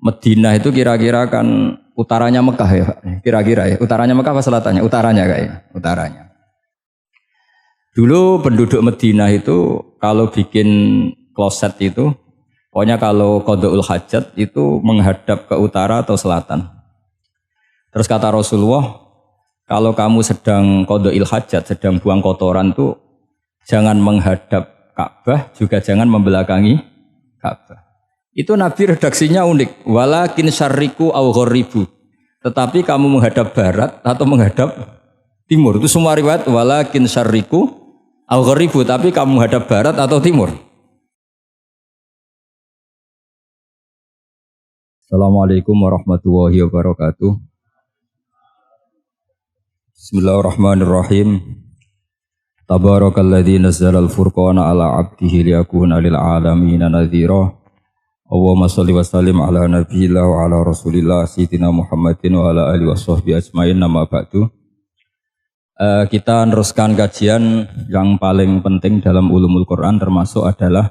Madinah itu kira-kira kan utaranya Mekah ya Pak. Kira-kira ya. Utaranya Mekah apa selatannya? Utaranya kayaknya. Utaranya. Dulu penduduk Madinah itu kalau bikin kloset itu, pokoknya kalau qada'ul hajat itu menghadap ke utara atau selatan. Terus kata Rasulullah, kalau kamu sedang qada'il hajat, sedang buang kotoran tuh jangan menghadap Ka'bah, juga jangan membelakangi Ka'bah. Itu Nabi redaksinya unik. Walakin syarriku aw gharibu. Tetapi kamu menghadap barat atau menghadap timur. Itu semua riwayat walakin syarriku aw gharibu, tapi kamu menghadap barat atau timur. Assalamualaikum warahmatullahi wabarakatuh. Bismillahirrahmanirrahim. Tabarakalladzi nazzala al-furqana ala 'abdihi liyakuna lil 'alamin nadhira. Allahumma shalli wa sallim ala nabiyyillah wa ala rasulillah sayyidina Muhammadin wa ala alihi washabbihi ajmain. Nama ba'du. Kita meneruskan kajian yang paling penting dalam ulumul Quran, termasuk adalah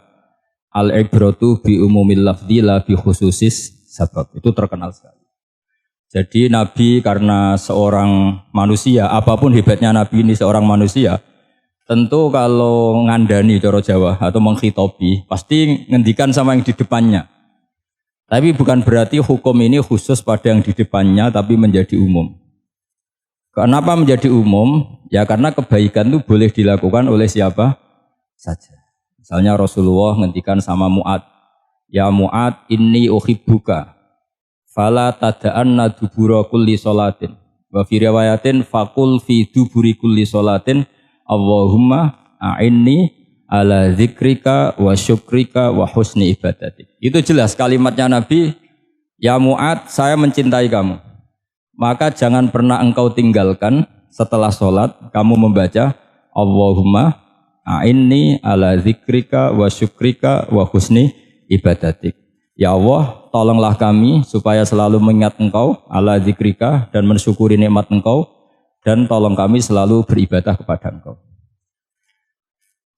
al-ibratu bi umumil lafzi la bi khususis sabab. Itu terkenal sekali. Jadi Nabi karena seorang manusia, apapun hebatnya Nabi ini seorang manusia, tentu kalau ngandani cara Jawa atau menghitobi pasti ngendikan sama yang di depannya. Tapi bukan berarti hukum ini khusus pada yang di depannya tapi menjadi umum. Kenapa menjadi umum? Ya karena kebaikan itu boleh dilakukan oleh siapa saja. Misalnya Rasulullah ngendikan sama Mu'ad, ya Mu'ad inni uhibbuka fala tada'anna dubura kulli sholatin. Wa fi riwayatin faqul fi duburi kulli sholatin Allahumma a'inni ala zikrika wa syukrika wa husni ibadatik. Itu jelas kalimatnya Nabi, ya Mu'ad, saya mencintai kamu. Maka jangan pernah engkau tinggalkan setelah sholat, kamu membaca Allahumma a'inni ala zikrika wa syukrika wa husni ibadatik. Ya Allah, tolonglah kami supaya selalu mengingat engkau ala zikrika dan mensyukuri nikmat engkau, dan tolong kami selalu beribadah kepada engkau.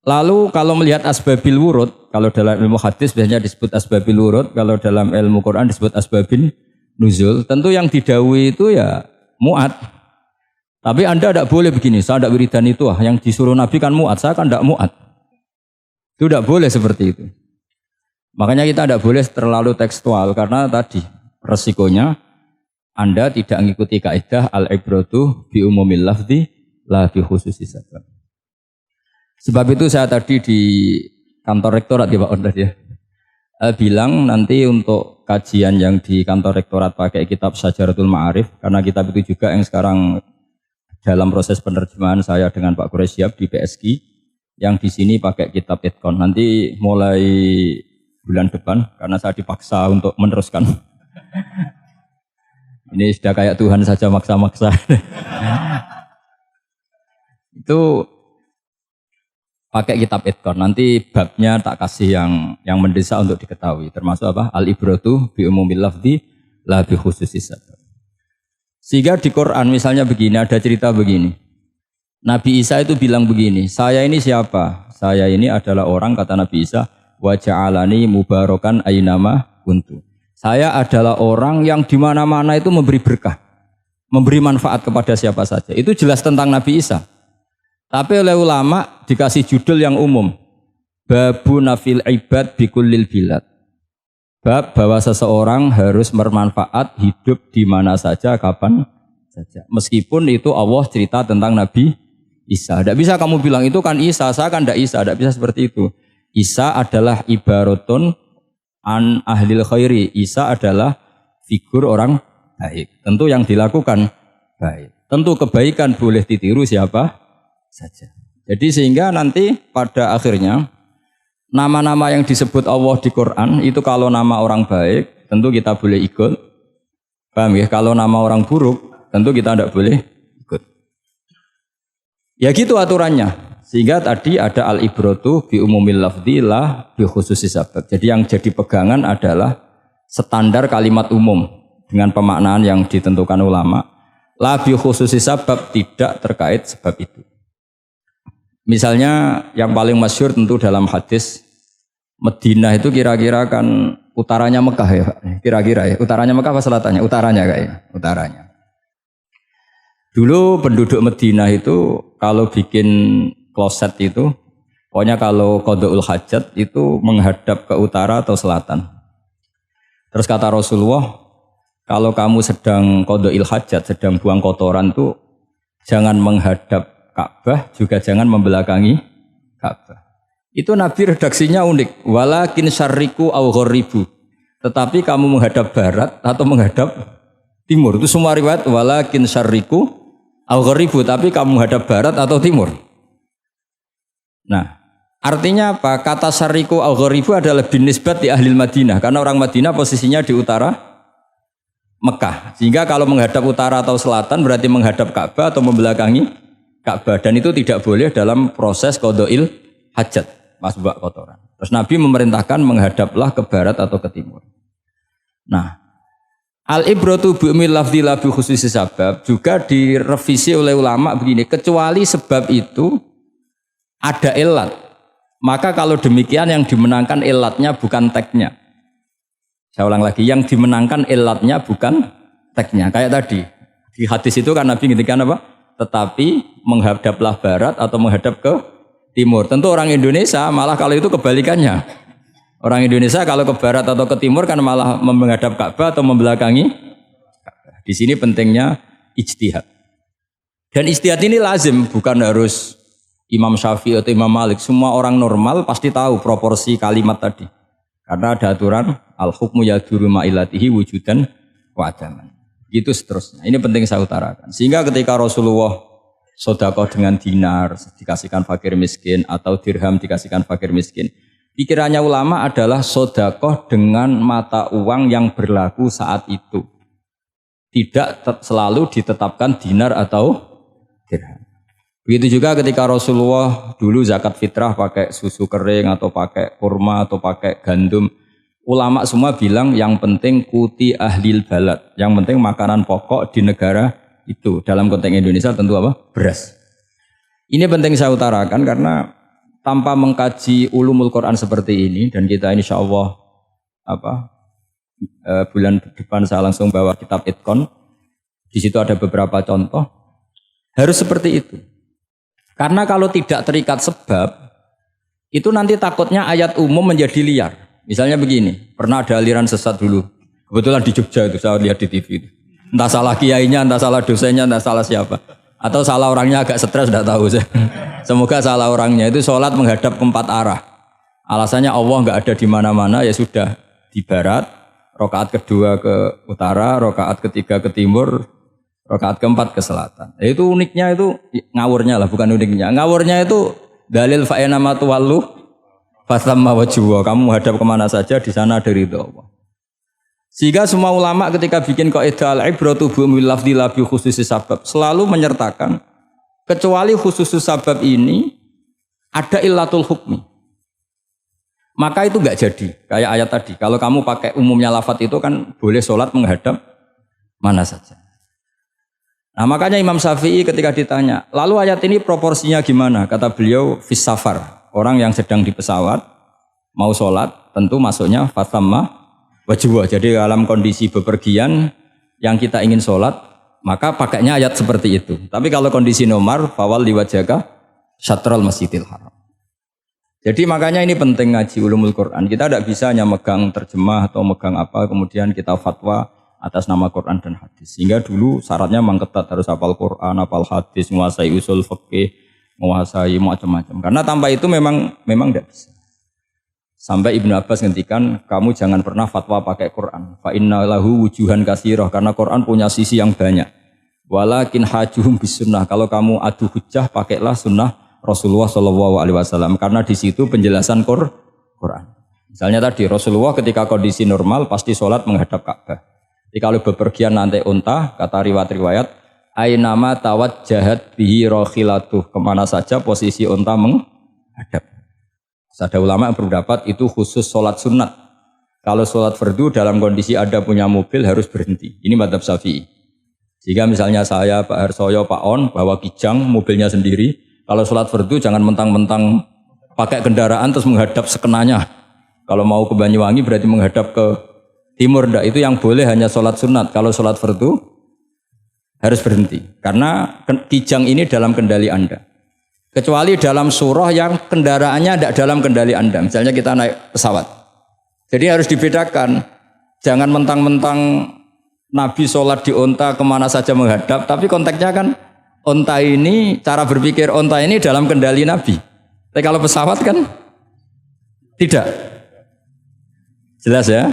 Lalu kalau melihat asbabil wurud, kalau dalam ilmu hadis biasanya disebut asbabil wurud, kalau dalam ilmu Quran disebut asbabin nuzul, tentu yang didhawuhi itu ya Mu'ad. Tapi Anda tidak boleh begini, saya tidak wiridan itu, yang disuruh Nabi kan Mu'ad, saya kan tidak Mu'ad. Itu tidak boleh seperti itu. Makanya kita tidak boleh terlalu tekstual, karena tadi resikonya Anda tidak mengikuti kaidah al-ibratu bi umumil lafzi la bi khususi sabab. Sebab itu saya tadi di kantor rektorat ya Pak Ondas ya, bilang nanti untuk kajian yang di kantor rektorat pakai kitab Syajaratul Ma'arif, karena kitab itu juga yang sekarang dalam proses penerjemahan saya dengan Pak Quraisyab di PSG, yang di sini pakai kitab Itqan. Nanti mulai bulan depan, karena saya dipaksa untuk meneruskan. Ini sudah kayak Tuhan saja maksa-maksa. Itu pakai kitab Itqan. Nanti babnya tak kasih yang mendesak untuk diketahui. Termasuk apa? Al-ibratu bi umumil lafzi la bi khususis sabab. Sehingga di Quran misalnya begini, ada cerita begini. Nabi Isa itu bilang begini, saya ini siapa? Saya ini adalah orang, kata Nabi Isa, wa ja'alani mubarakan aynama kuntu. Saya adalah orang yang di mana-mana itu memberi berkah, memberi manfaat kepada siapa saja. Itu jelas tentang Nabi Isa. Tapi oleh ulama dikasih judul yang umum. Babu nafil ibad bikullil bilad. Bab bahwa seseorang harus bermanfaat hidup di mana saja, kapan saja. Meskipun itu Allah cerita tentang Nabi Isa. Tidak bisa kamu bilang itu kan Isa, saya kan tidak Isa. Tidak bisa seperti itu. Isa adalah ibaratun an ahlil khairi. Isa adalah figur orang baik. Tentu yang dilakukan baik. Tentu kebaikan boleh ditiru siapa saja. Jadi sehingga nanti pada akhirnya nama-nama yang disebut Allah di Quran itu kalau nama orang baik tentu kita boleh ikut. Paham ya? Kalau nama orang buruk tentu kita tidak boleh ikut. Ya gitu aturannya. Sehingga tadi ada al-ibratu bi umumil lafzi la bi khususi sabab. Jadi yang jadi pegangan adalah standar kalimat umum dengan pemaknaan yang ditentukan ulama. La bi khususi sabab, tidak terkait sebab itu. Misalnya yang paling masyhur tentu dalam hadis Madinah itu kira-kira kan utaranya Mekah ya Pak. Kira-kira ya. Utaranya Mekah apa selatannya? Utaranya kayaknya. Utaranya. Dulu penduduk Madinah itu kalau bikin kloset itu, pokoknya kalau qada'ul hajat itu menghadap ke utara atau selatan. Terus kata Rasulullah, kalau kamu sedang qada'il hajat, sedang buang kotoran itu jangan menghadap Ka'bah, juga jangan membelakangi Ka'bah. Itu Nabi redaksinya unik. Walakin syarriku aw gharibu. Tetapi kamu menghadap barat atau menghadap timur. Itu semua riwayat walakin syarriku aw gharibu, tapi kamu menghadap barat atau timur. Nah, artinya apa? Kata syarriku aw gharibu adalah binisbat di ahli Madinah. Karena orang Madinah posisinya di utara Mekah. Sehingga kalau menghadap utara atau selatan berarti menghadap Ka'bah atau membelakangi Ka'bah. Dan itu tidak boleh dalam proses qada'il hajat, masbak kotoran. Terus Nabi memerintahkan menghadaplah ke barat atau ke timur. Nah, al-ibratu bi'umil lafzi la bi khususi sabab juga direvisi oleh ulama begini, kecuali sebab itu ada ilat. Maka kalau demikian yang dimenangkan ilatnya bukan teknya. Saya ulang lagi, yang dimenangkan ilatnya bukan teknya. Kayak tadi, di hadis itu kan Nabi ngintikan apa? Tetapi menghadaplah barat atau menghadap ke timur. Tentu orang Indonesia malah kalau itu kebalikannya. Orang Indonesia kalau ke barat atau ke timur kan malah menghadap Ka'bah atau membelakangi Ka'bah. Di sini pentingnya ijtihad. Dan ijtihad ini lazim, bukan harus Imam Syafi'i atau Imam Malik. Semua orang normal pasti tahu proporsi kalimat tadi. Karena ada aturan al-hukmu yaduru ma'ilatihi wujudan wa adaman. Gitu seterusnya. Ini penting saya utarakan. Sehingga ketika Rasulullah sedekah dengan dinar dikasihkan fakir miskin atau dirham dikasihkan fakir miskin, pikirannya ulama adalah sedekah dengan mata uang yang berlaku saat itu. Tidak selalu ditetapkan dinar atau dirham. Begitu juga ketika Rasulullah dulu zakat fitrah pakai susu kering atau pakai kurma atau pakai gandum. Ulama semua bilang yang penting kuti ahlil balad. Yang penting makanan pokok di negara itu. Dalam konteks Indonesia tentu apa? Beras. Ini penting saya utarakan karena tanpa mengkaji ulumul Quran seperti ini, dan kita insya Allah bulan depan saya langsung bawa kitab Itqan. Di situ ada beberapa contoh. Harus seperti itu. Karena kalau tidak terikat sebab, itu nanti takutnya ayat umum menjadi liar. Misalnya begini, pernah ada aliran sesat dulu. Kebetulan di Jogja itu, saya lihat di TV itu. Entah salah kiainya, entah salah dosennya, entah salah siapa. Atau salah orangnya agak stres, tidak tahu saya. Semoga salah orangnya. Itu sholat menghadap ke 4 arah. Alasannya Allah nggak ada di mana-mana, ya sudah. Di barat, rakaat kedua ke utara, rakaat ketiga ke timur, rakaat keempat ke selatan. Itu uniknya itu ngawurnya lah, bukan uniknya. Ngawurnya itu dalil fa'ina ma tuwallu fasamma wajhu. Kamu hadap kemana saja di sana ada ridho Allah. Sehingga semua ulama ketika bikin kaidah al-ibratu bi'umil lafzi la bi khususi sabab selalu menyertakan kecuali khususus sabab ini ada illatul hukmi. Maka itu enggak jadi. Kayak ayat tadi, kalau kamu pakai umumnya lafaz itu kan boleh sholat menghadap mana saja. Nah makanya Imam Syafi'i ketika ditanya, lalu ayat ini proporsinya gimana? Kata beliau, fis safar. Orang yang sedang di pesawat, mau sholat, tentu masuknya fatamma wajwa. Jadi dalam kondisi bepergian, yang kita ingin sholat, maka pakainya ayat seperti itu. Tapi kalau kondisi nomor, fawal liwajaka syatrul masjidil haram. Jadi makanya ini penting ngaji ulumul Quran. Kita tidak bisa hanya megang terjemah atau megang apa, kemudian kita fatwa atas nama Quran dan hadis. Sehingga dulu syaratnya memang ketat, harus hafal Quran, hafal hadis, menguasai usul fikih, menguasai macam-macam. Karena tanpa itu memang tidak bisa. Sampai Ibnu Abbas ngendikan, kamu jangan pernah fatwa pakai Quran. Fa inna lahu wujuhan katsirah, karena Quran punya sisi yang banyak. Walakin hajuhum bisunnah. Kalau kamu adu hujjah, pakailah sunnah Rasulullah SAW. Karena di situ penjelasan Quran. Misalnya tadi Rasulullah ketika kondisi normal pasti sholat menghadap Ka'bah. Jadi kalau bepergian nanti unta, kata riwayat-riwayat, ainama tawajjahat bihi rakhilatuh, kemana saja posisi unta menghadap. Ada ulama yang berpendapat itu khusus sholat sunat. Kalau sholat fardu dalam kondisi ada punya mobil harus berhenti. Ini madzhab Syafi'i. Jika misalnya saya, Pak Harsoyo, Pak On, bawa kijang, mobilnya sendiri. Kalau sholat fardu jangan mentang-mentang pakai kendaraan terus menghadap sekenanya. Kalau mau ke Banyuwangi berarti menghadap ke timur, ndak. Itu yang boleh hanya sholat sunat. Kalau sholat fardu harus berhenti. Karena Kijang ini dalam kendali Anda. Kecuali dalam surah yang kendaraannya tidak dalam kendali Anda. Misalnya kita naik pesawat. Jadi harus dibedakan. Jangan mentang-mentang Nabi sholat di onta kemana saja menghadap. Tapi konteksnya kan onta ini, cara berpikir onta ini dalam kendali Nabi. Tapi kalau pesawat kan tidak. Jelas ya?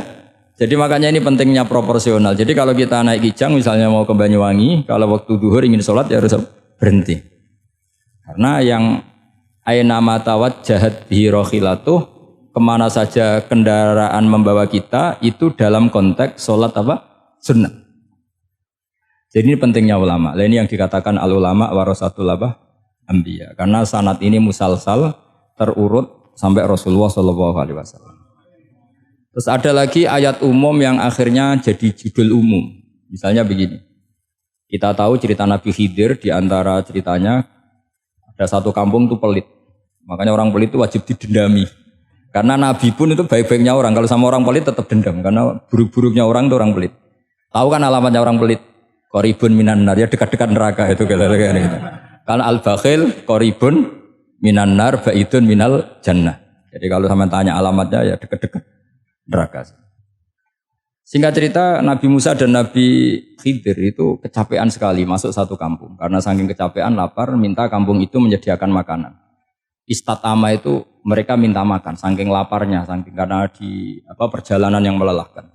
Jadi makanya ini pentingnya proporsional. Jadi kalau kita naik Kijang misalnya mau ke Banyuwangi, kalau waktu duhur ingin sholat ya harus berhenti. Karena yang aina matawajjahat bihi rokhilatuh, kemana saja kendaraan membawa kita itu dalam konteks sholat apa? Sunnah. Jadi ini pentingnya ulama. Nah, ini yang dikatakan al ulama warasatul apa? Anbiya. Karena sanad ini musalsal terurut sampai Rasulullah SAW. Terus ada lagi ayat umum yang akhirnya jadi judul umum. Misalnya begini. Kita tahu cerita Nabi Khidir, di antara ceritanya ada satu kampung itu pelit. Makanya orang pelit itu wajib didendami. Karena Nabi pun itu baik-baiknya orang. Kalau sama orang pelit tetap dendam. Karena buruk-buruknya orang itu orang pelit. Tahu kan alamatnya orang pelit? Qoribun minan nar, ya dekat-dekat neraka itu. Karena al-bakhil qoribun minan nar, ba'idun minal jannah. Jadi kalau sama tanya alamatnya ya dekat-dekat neraka. Singkat cerita Nabi Musa dan Nabi Khidir itu kecapean sekali masuk satu kampung. Karena saking kecapean lapar minta kampung itu menyediakan makanan. Istatama itu mereka minta makan saking laparnya, saking karena di perjalanan yang melelahkan.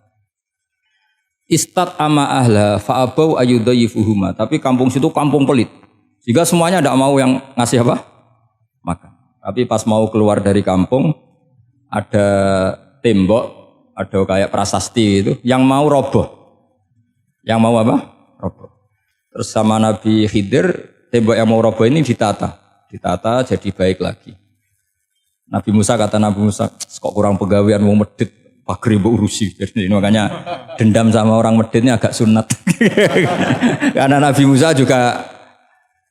Istatama ahla fa'abau ayyudayyifuhuma. Tapi kampung situ kampung pelit. Sehingga semuanya tidak mau yang ngasih apa? Makan. Tapi pas mau keluar dari kampung ada tembok, ada kayak prasasti itu yang mau roboh. Yang mau apa? Roboh. Terus sama Nabi Khidir, tembok yang mau roboh ini ditata jadi baik lagi. Nabi Musa kata Nabi Musa, kok kurang pegawaian mau medit, pagri mbok urusi. Jadi makanya dendam sama orang medit ini agak sunat. Karena Nabi Musa juga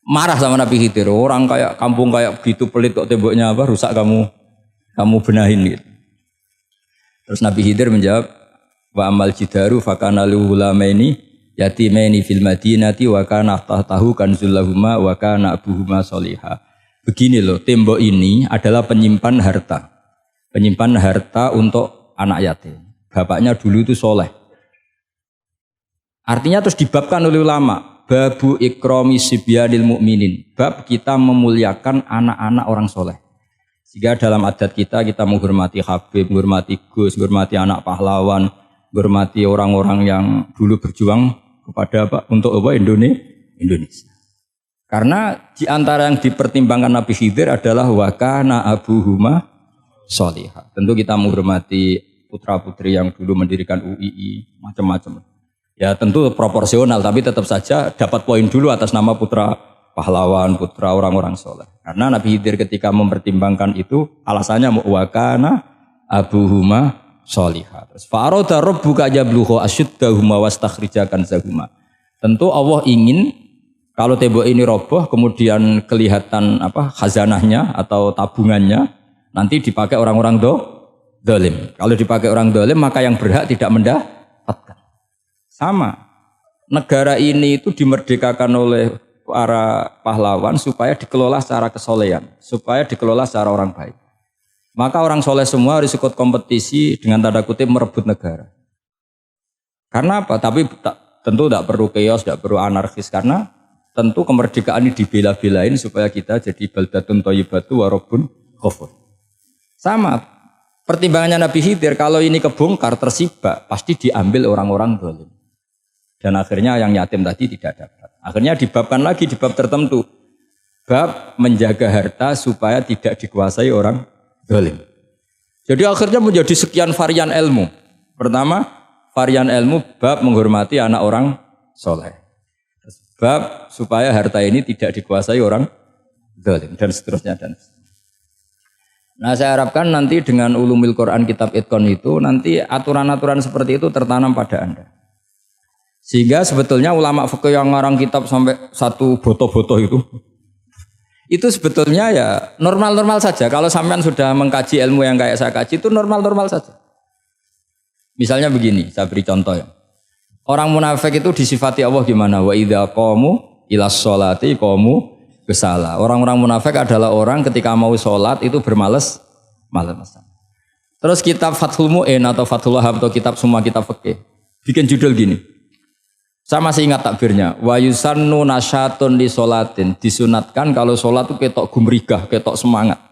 marah sama Nabi Khidir. Orang kayak kampung kayak begitu pelit kok temboknya apa rusak kamu benahin gitu. Terus Nabi Khidir menjawab, wa amal jidaru fakana luhulamaini yatimaini fil madinati wa kana tahtahu kanzul lahuma wa kana abuhuma sholihah. Begini loh, tembok ini adalah penyimpan harta. Penyimpan harta untuk anak yatim. Bapaknya dulu itu soleh. Artinya terus dibabkan oleh ulama, babu ikrami sibyanil mu'minin. Bab kita memuliakan anak-anak orang soleh. Sehingga dalam adat kita menghormati Habib, menghormati Gus, menghormati anak pahlawan, menghormati orang-orang yang dulu berjuang kepada untuk Indonesia. Karena di antara yang dipertimbangkan Nabi Khidir adalah wa kana abuhuma sholihah. Tentu kita menghormati putra-putri yang dulu mendirikan UII, macam-macam. Ya tentu proporsional, tapi tetap saja dapat poin dulu atas nama putra pahlawan, putra orang-orang soleh. Karena Nabi Khidir ketika mempertimbangkan itu alasannya wa kana abuhuma sholihah. Terus fa'arada rabbuka yablugha ashuddahuma wastakhrijakan zahuma. Tentu Allah ingin kalau tembok ini roboh kemudian kelihatan khazanahnya atau tabungannya nanti dipakai orang-orang dolim. Kalau dipakai orang dolim maka yang berhak tidak mendapatkan. Sama. Negara ini itu dimerdekakan oleh para pahlawan supaya dikelola secara kesolehan, supaya dikelola secara orang baik. Maka orang soleh semua harus ikut kompetisi dengan tanda kutip merebut negara. Karena apa? Tapi tentu tidak perlu chaos, tidak perlu anarkis. Karena tentu kemerdekaan ini dibela-belain supaya kita jadi baldatun thayyibatu wa rabbun ghafur. Sama. Pertimbangannya Nabi Khidir, kalau ini kebongkar tersibak, pasti diambil orang-orang zalim. Dan akhirnya yang yatim tadi tidak dapat. Akhirnya dibabkan lagi di bab tertentu. Bab menjaga harta supaya tidak dikuasai orang zalim. Jadi akhirnya menjadi sekian varian ilmu. Pertama, varian ilmu bab menghormati anak orang soleh. Bab supaya harta ini tidak dikuasai orang zalim dan seterusnya dan seterusnya. Nah saya harapkan nanti dengan ulumil Quran kitab Itqan itu nanti aturan-aturan seperti itu tertanam pada Anda. Sehingga sebetulnya ulama fikih yang ngarang kitab sampai satu boto-boto itu Itu sebetulnya ya normal-normal saja. Kalau sampean sudah mengkaji ilmu yang kayak saya kaji itu normal-normal saja. Misalnya begini, saya beri contoh ya. Orang munafik itu disifati Allah gimana? Wa idza qamu ilas sholati qamu kusala. Orang-orang munafik adalah orang ketika mau sholat itu bermalas-malasan. Terus kitab Fathul Mu'in atau Fathul Wahab atau kitab semua kitab fikih bikin judul gini. Saya masih ingat takbirnya. Wa yusannu nasyatun li sholatin. Disunatkan kalau sholat itu ketok gumrigah, ketok semangat.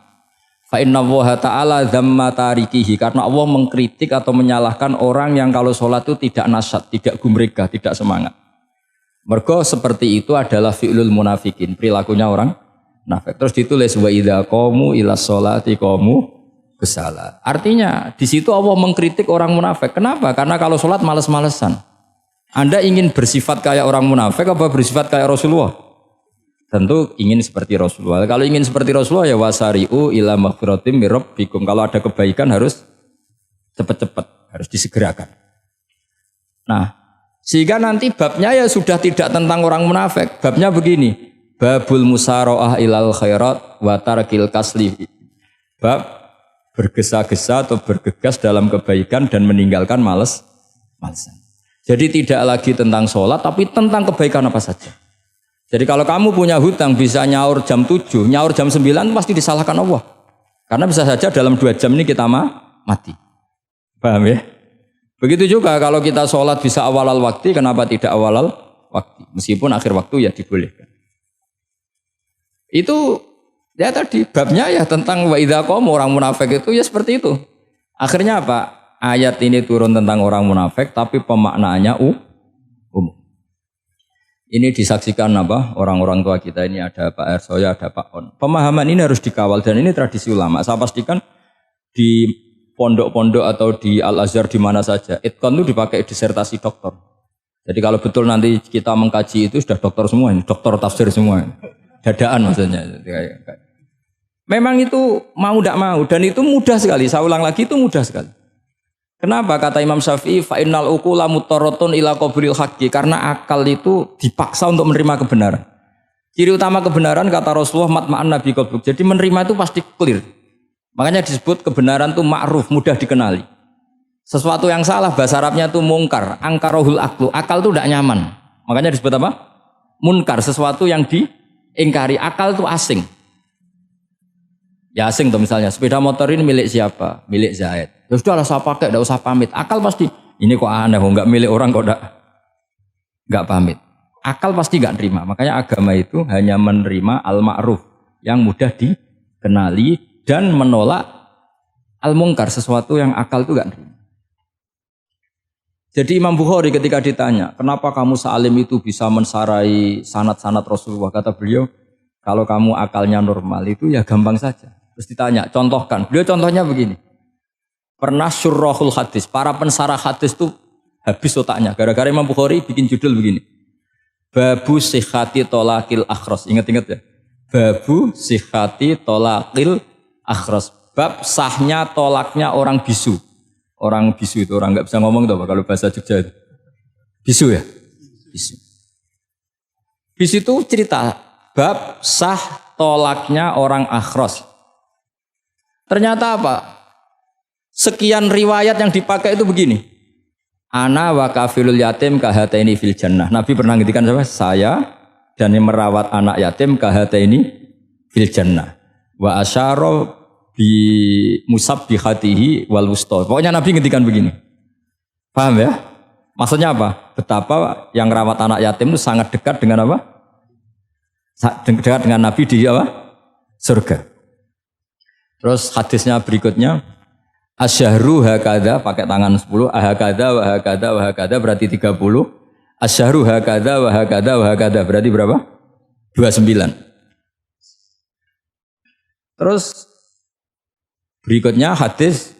Fa inna Allaha ta'ala dzamma tarikihi. Karena Allah mengkritik atau menyalahkan orang yang kalau sholat itu tidak nasyat, tidak gumrigah, tidak semangat. Mergo seperti itu adalah fi'lul munafikin, perilakunya orang munafik. Terus ditulis wa idza qamu ilas sholati qamu kusala. Artinya di situ Allah mengkritik orang munafik. Kenapa? Karena kalau sholat males-malesan. Anda ingin bersifat kayak orang munafik apa bersifat kayak Rasulullah? Tentu ingin seperti Rasulullah. Kalau ingin seperti Rasulullah ya wasari'u ila maghfiratim mir rabbikum. Kalau ada kebaikan harus cepat-cepat, harus disegerakan. Nah, sehingga nanti babnya ya sudah tidak tentang orang munafik. Babnya begini. Babul musara'ah ilal khairat wa tarkil kasli. Bab bergesa-gesa atau bergegas dalam kebaikan dan meninggalkan males-malesan. Jadi tidak lagi tentang sholat, tapi tentang kebaikan apa saja. Jadi kalau kamu punya hutang bisa nyaur jam 7, nyaur jam 9 pasti disalahkan Allah. Karena bisa saja dalam 2 jam ini kita mati. Paham ya? Begitu juga kalau kita sholat bisa awal waktu, kenapa tidak awal waktu? Meskipun akhir waktu ya dibolehkan. Itu ya tadi babnya ya tentang wa idza qamu orang munafik itu ya seperti itu. Akhirnya apa? Ayat ini turun tentang orang munafik tapi pemaknaannya umum. Ini disaksikan apa? Orang-orang tua kita ini ada Pak Ersoya, ada Pak On. Pemahaman ini harus dikawal dan ini tradisi ulama. Saya pastikan di pondok-pondok atau di Al-Azhar di mana saja, Itqan itu dipakai disertasi doktor. Jadi kalau betul nanti kita mengkaji itu sudah doktor semua ini, doktor tafsir semua. Dadaan maksudnya. Memang itu mau tidak mau dan itu mudah sekali. Saya ulang lagi itu mudah sekali. Kenapa kata Imam Syafi'i fa innal uqula mutarratun ila qabril haqqi, karena akal itu dipaksa untuk menerima kebenaran. Ciri utama kebenaran kata Rasulullah matma'an nabi qalbuk. Jadi menerima itu pasti clear. Makanya disebut kebenaran itu ma'ruf, mudah dikenali. Sesuatu yang salah bahasa Arabnya itu mungkar, angkarohul aklu. Akal itu tidak nyaman. Makanya disebut apa? Munkar, sesuatu yang diingkari. Akal itu asing. Ya asing tuh misalnya, sepeda motor ini milik siapa? Milik Zaid. Ya sudah lah saya pakai, tidak usah pamit. Akal pasti, ini kok aneh, kok nggak milik orang kok nggak pamit. Akal pasti nggak terima. Makanya agama itu hanya menerima al-ma'ruf yang mudah dikenali dan menolak al-mungkar, sesuatu yang akal itu nggak terima. Jadi Imam Bukhari ketika ditanya, kenapa kamu salim itu bisa mensarai sanad-sanad Rasulullah? Kata beliau, kalau kamu akalnya normal itu ya gampang saja. Terus ditanya, contohkan. Beliau contohnya begini. Pernah syurrahul hadis, para pensarah hadis itu habis otaknya. Gara-gara Imam Bukhari bikin judul begini. Babu sihhati tolakil akhros. Ingat-ingat ya. Babu sihhati tolakil akhros. Bab sahnya tolaknya orang bisu. Orang bisu itu orang nggak bisa ngomong tuh kalau bahasa Jogja itu. Bisu ya? Bisu. Bisu itu cerita bab sah tolaknya orang akhros. Ternyata apa? Sekian riwayat yang dipakai itu begini. Ana wa kafilul yatim kahataini fil jannah. Nabi pernah ngintikan siapa? Saya dan yang merawat anak yatim kahataini fil jannah. Wa asyara bi musabbihatihi wal wusta. Pokoknya Nabi ngintikan begini. Paham ya? Maksudnya apa? Betapa yang merawat anak yatim itu sangat dekat dengan apa? Dekat dengan Nabi di apa? Surga. Terus hadisnya berikutnya. Asyahru hakada pakai tangan 10, ahakada wa hakada wa hakada berarti 30. Asyahru hakada wa hakada wa hakada berarti berapa? 29. Terus berikutnya hadis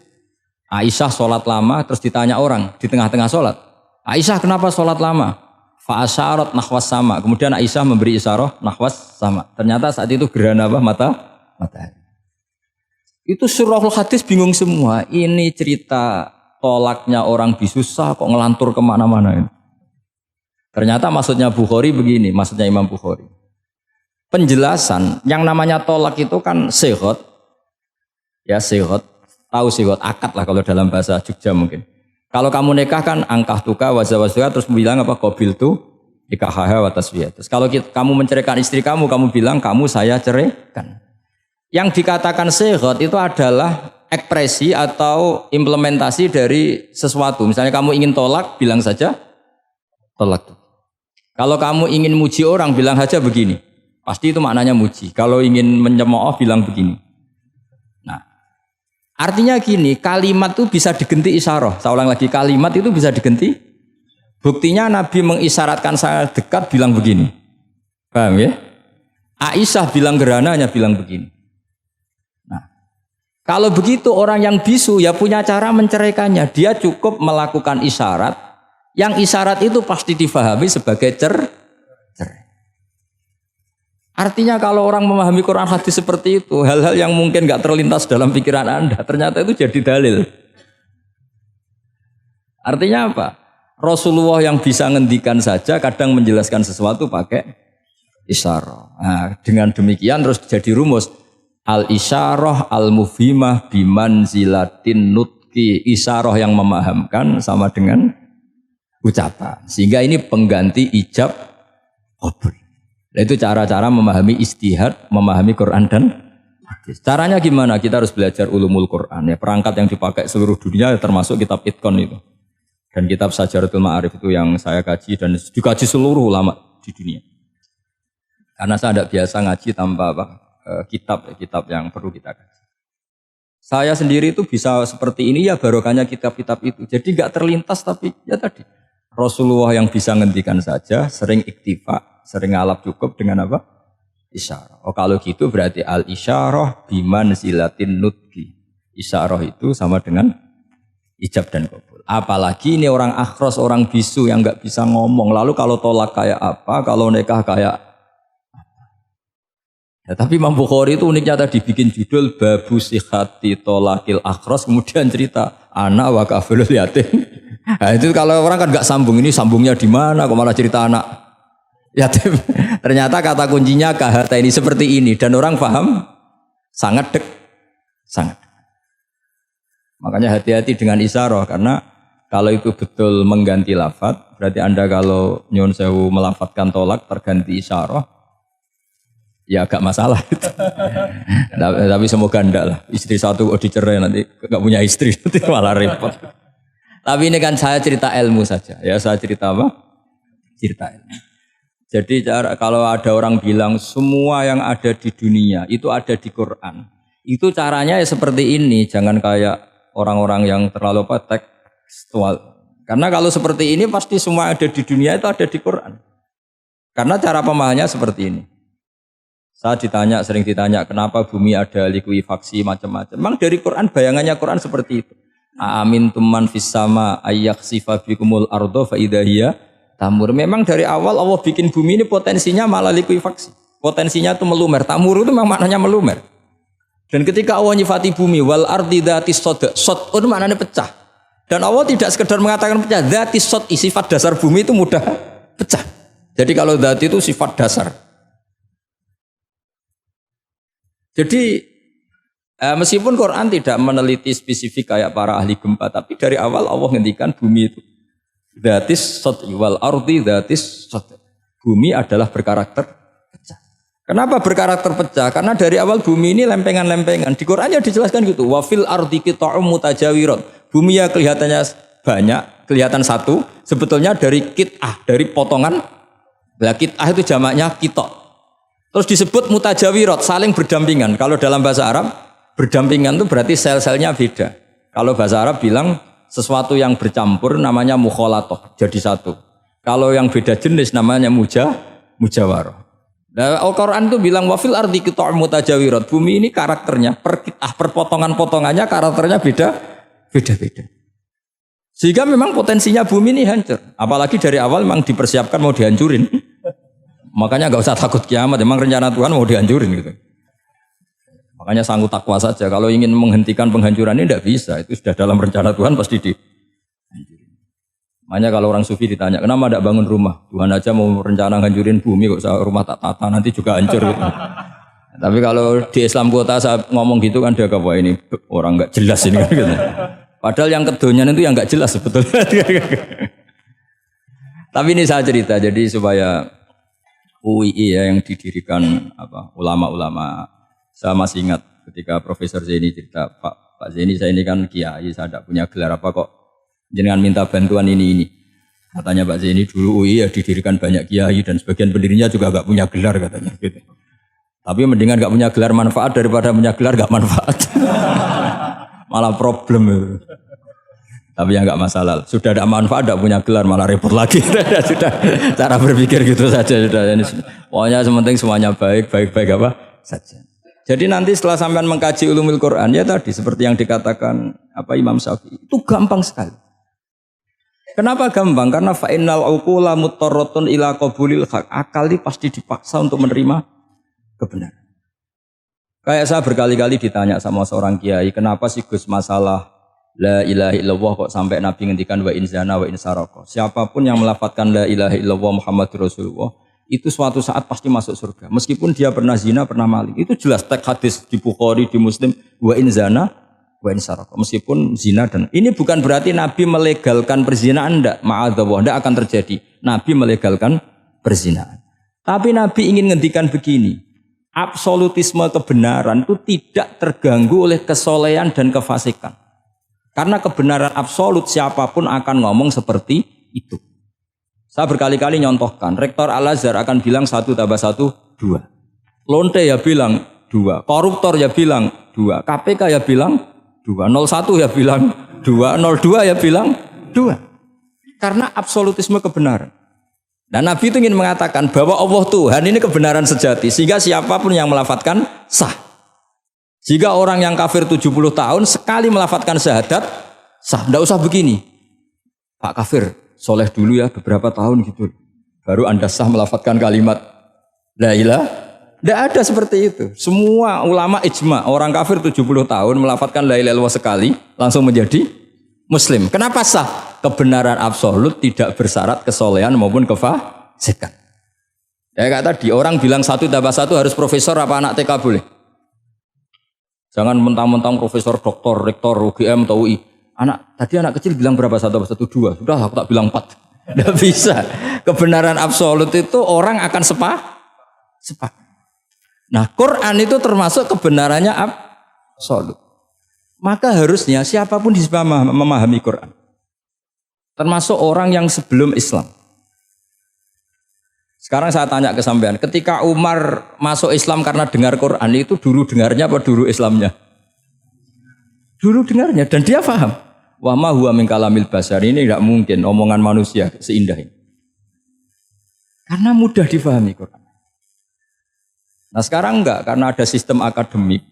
Aisyah sholat lama terus ditanya orang di tengah-tengah sholat. Aisyah kenapa sholat lama? Fa asyarat nahwas sama. Kemudian Aisyah memberi isyarah nahwas sama. Ternyata saat itu gerhana apa? Matahari. Itu surahul hadis bingung semua. Ini cerita tolaknya orang bisusah kok ngelantur kemana-mana ini. Ternyata maksudnya Bukhari begini, maksudnya Imam Bukhari. penjelasan yang namanya tolak itu kan segot, ya segot, tahu segot akad lah kalau dalam bahasa Jogja mungkin. Kalau kamu nikah kan angkah tuka wazawazwa terus bilang apa qabil tu nikahaha wa taswiyah. Terus kalau kamu menceraikan istri kamu bilang kamu saya ceraikan. Yang dikatakan segot itu adalah ekspresi atau implementasi dari sesuatu. Misalnya kamu ingin tolak, bilang saja tolak. Kalau kamu ingin muji orang, bilang saja begini. Pasti itu maknanya muji. Kalau ingin menyemooh, bilang begini. Nah, artinya gini, kalimat itu bisa diganti isyarah. Saya ulang lagi, kalimat itu bisa diganti. Buktinya Nabi mengisyaratkan sangat dekat, bilang begini. Paham ya? Aisyah bilang gerananya, bilang begini. Nah, kalau begitu orang yang bisu ya punya cara menceraikannya. Dia cukup melakukan isyarat. Yang isyarat itu pasti difahami sebagai cerai. Artinya kalau orang memahami Quran hadis seperti itu, hal-hal yang mungkin gak terlintas dalam pikiran Anda, ternyata itu jadi dalil. Artinya apa? Rasulullah yang bisa ngendikan saja kadang menjelaskan sesuatu pakai isyarah. Nah, dengan demikian terus jadi rumus. Al-isyarah al-mufhimah bimanzilatin nutki. Isyarah yang memahamkan sama dengan ucapan. Sehingga ini pengganti ijab qabul. Itu cara-cara memahami istihad, memahami Quran dan hadis. Caranya gimana? Kita harus belajar ulumul Quran. Ya, perangkat yang dipakai seluruh dunia termasuk kitab Itqan itu. Dan kitab Sajaratul Ma'arif itu yang saya kaji dan dikaji seluruh ulama di dunia. Karena saya tidak biasa ngaji tanpa kitab yang perlu kita kaji. Saya sendiri itu bisa seperti ini ya barokahnya kitab-kitab itu. Jadi nggak terlintas tapi ya tadi. Rasulullah yang bisa ngendikan saja, sering iktifa, sering ngalap cukup dengan apa? Isyarah. Oh kalau gitu berarti al-isyarah bimanzilatin nutki. Isyarah itu sama dengan ijab dan qabul. Apalagi ini orang akhros, orang bisu yang nggak bisa ngomong. Lalu kalau tolak kayak apa, kalau nikah kayak apa. Ya, tapi Imam Bukhari itu uniknya tadi bikin judul Babu Sihati Tolakil Akhros, kemudian cerita anak wa kafilul yatim. Nah, itu kalau orang kan nggak sambung, ini sambungnya di mana? Kok malah cerita anak yatim? Ternyata kata kuncinya kahata ini seperti ini dan orang paham sangat sangat. Makanya hati-hati dengan isyarah karena kalau itu betul mengganti lafaz, berarti Anda kalau nyun sewu melafadzkan tolak terganti isyarah, ya agak masalah. Tapi semoga enggak lah. Istri satu dicerai nanti nggak punya istri nanti malah repot. Tapi ini kan saya cerita ilmu saja. Ya saya cerita apa? Cerita ilmu. Jadi kalau ada orang bilang semua yang ada di dunia itu ada di Quran. Itu caranya ya seperti ini. Jangan kayak orang-orang yang terlalu tekstual. Karena kalau seperti ini pasti semua ada di dunia itu ada di Quran. Karena cara pemahamannya seperti ini. Saya sering ditanya kenapa bumi ada likuifaksi macam-macam. Memang dari Quran bayangannya Quran seperti itu. Amin tuman fis sama ayyaksifa bikumul ardo fa idahiyya tamur. Memang dari awal Allah bikin bumi ini potensinya malah likuifaksi. Potensinya itu melumer. Tamur itu memang maknanya melumer. Dan ketika Allah nyifati bumi wal ardi dzatis sod itu maknanya pecah. Dan Allah tidak sekedar mengatakan pecah, dzatis sod sifat dasar bumi itu mudah pecah. Jadi kalau dzat itu sifat dasar. Jadi meskipun Quran tidak meneliti spesifik kayak para ahli gempa, tapi dari awal Allah ngendikan bumi itu dzatis sod wal ardi dzatis sod. Bumi adalah berkarakter pecah. Kenapa berkarakter pecah? Karena dari awal bumi ini lempengan-lempengan. Di Qurannya dijelaskan gitu. Wa fil ardi qita'um mutajawirat. Bumi ya kelihatannya banyak, kelihatan satu, sebetulnya dari qit'ah, dari potongan. Nah, qit'ah itu jamaknya qita'. Terus disebut mutajawirat, saling berdampingan. Kalau dalam bahasa Arab berdampingan itu berarti sel-selnya beda. Kalau bahasa Arab bilang sesuatu yang bercampur namanya mukhalatoh, jadi satu. Kalau yang beda jenis namanya mujawarah. Nah, Al-Quran itu bilang wafil ardi qita'um mutajawirat. Bumi ini karakternya per potongan-potongannya karakternya beda-beda. Sehingga memang potensinya bumi ini hancur. Apalagi dari awal memang dipersiapkan mau dihancurin. Makanya nggak usah takut kiamat. Memang rencana Tuhan mau dihancurin gitu. Makanya sanggup takwa saja. Kalau ingin menghentikan penghancuran ini tidak bisa. Itu sudah dalam rencana Tuhan pasti dihancurin. Makanya kalau orang sufi ditanya, kenapa tidak bangun rumah? Tuhan aja mau rencana hancurin bumi kok rumah tak tata nanti juga hancur. Gitu. Tapi kalau di Islam kota saya ngomong gitu kan dia wah ini orang nggak jelas ini kan gitu. Padahal yang kedonyan itu yang nggak jelas sebetulnya. Tapi ini saya cerita jadi supaya UII ya yang didirikan ulama-ulama. Saya masih ingat ketika Profesor Zaini cerita, Pak Zaini saya ini kan kiai, saya tidak punya gelar apa kok jangan minta bantuan ini. Katanya Pak Zaini dulu UI ya didirikan banyak kiai dan sebagian pendirinya juga gak punya gelar katanya gitu. Tapi mendingan gak punya gelar manfaat daripada punya gelar gak manfaat. Malah problem. Tapi ya gak masalah. Sudah ada manfaat gak punya gelar malah repot lagi. Sudah cara berpikir gitu saja sudah. Pokoknya sementing semuanya baik apa saja. Jadi nanti setelah sampean mengkaji ulumul Quran ya tadi seperti yang dikatakan Imam Syafi'i itu gampang sekali. Kenapa gampang? Karena fa'innal uqula muttarratun ila qabulil haq. Akal ini pasti dipaksa untuk menerima kebenaran. Kayak saya berkali-kali ditanya sama seorang kiai, kenapa sih Gus masalah la ilaha illallah kok sampai Nabi ngendikan wa in zana wa in saraka. Siapapun yang melafadzkan la ilaha illallah Muhammadur Rasulullah itu suatu saat pasti masuk surga. Meskipun dia pernah zina, pernah maling. Itu jelas teks hadis di Bukhari, di Muslim wa in zana wa in saraka. Meskipun zina dan ini bukan berarti Nabi melegalkan perzinahan, enggak, ma'adzallah, enggak akan terjadi. Nabi melegalkan perzinahan. Tapi Nabi ingin ngendikan begini, absolutisme kebenaran itu tidak terganggu oleh kesolehan dan kefasikan. Karena kebenaran absolut siapapun akan ngomong seperti itu. Saya berkali-kali nyontohkan, Rektor Al-Azhar akan bilang 1 tambah 1, 2. Lonte ya bilang 2, koruptor ya bilang 2, KPK ya bilang 2, 01 ya bilang 2, 02 ya bilang 2. Karena absolutisme kebenaran. Dan Nabi itu ingin mengatakan bahwa Allah Tuhan ini kebenaran sejati. Sehingga siapapun yang melafadzkan sah. Jika orang yang kafir 70 tahun sekali melafadzkan syahadat sah. Tidak usah begini. Pak kafir, soleh dulu ya beberapa tahun gitu. Baru Anda sah melafadzkan kalimat la ilaha. Tidak ada seperti itu. Semua ulama ijma, orang kafir 70 tahun melafadzkan la ilaha illallah sekali, langsung menjadi Muslim. Kenapa sah? Kebenaran absolut tidak bersyarat kesolehan maupun kefasikan. Ya kayak tadi, orang bilang 1 tambah 1 harus profesor apa anak TK boleh? Jangan mentang-mentang profesor, doktor, rektor, UGM atau UI. Tadi anak kecil bilang berapa 1 tambah 1, 2. Sudah aku tak bilang 4. Tidak bisa. Kebenaran absolut itu orang akan sepakat. Nah, Quran itu termasuk kebenarannya absolut. Maka harusnya siapapun bisa memahami Quran. Termasuk orang yang sebelum Islam. Sekarang saya tanya ke sampean, ketika Umar masuk Islam karena dengar Quran itu dulu dengarnya apa dulu Islamnya? Dulu dengarnya dan dia paham. Wa ma huwa min kalamil basar, ini tidak mungkin omongan manusia seindah ini. Karena mudah difahami Quran. Nah sekarang enggak, karena ada sistem akademik.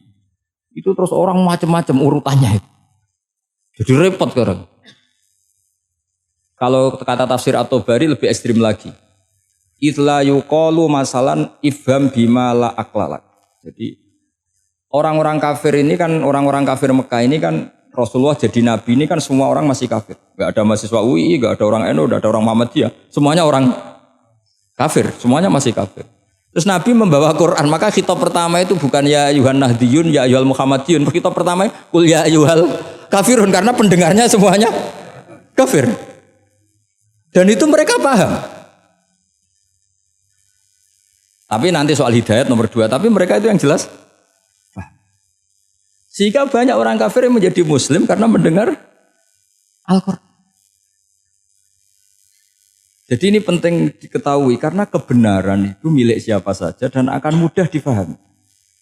Itu terus orang macam-macam urutannya itu. Jadi repot sekarang. Kalau kata tafsir At-Tabari lebih ekstrim lagi. Itla yuqalu masalan ifham bima la aqlalak. Jadi orang-orang kafir ini kan, orang-orang kafir Mekah ini kan Rasulullah jadi nabi ini kan semua orang masih kafir. Enggak ada mahasiswa UI, enggak ada orang NU, enggak ada orang Muhammadiyah. Semuanya orang kafir, semuanya masih kafir. Terus Nabi membawa Quran, maka khitab pertama itu bukan ya ayuhan nahdiyun, ya ayuhal muhammadiyun. Khitab pertama kul ya ayuhal kafirun, karena pendengarnya semuanya kafir. Dan itu mereka paham. Tapi nanti soal hidayat nomor 2, tapi mereka itu yang jelas paham. Sehingga banyak orang kafir yang menjadi muslim karena mendengar Al-Quran. Jadi ini penting diketahui karena kebenaran itu milik siapa saja dan akan mudah difahami.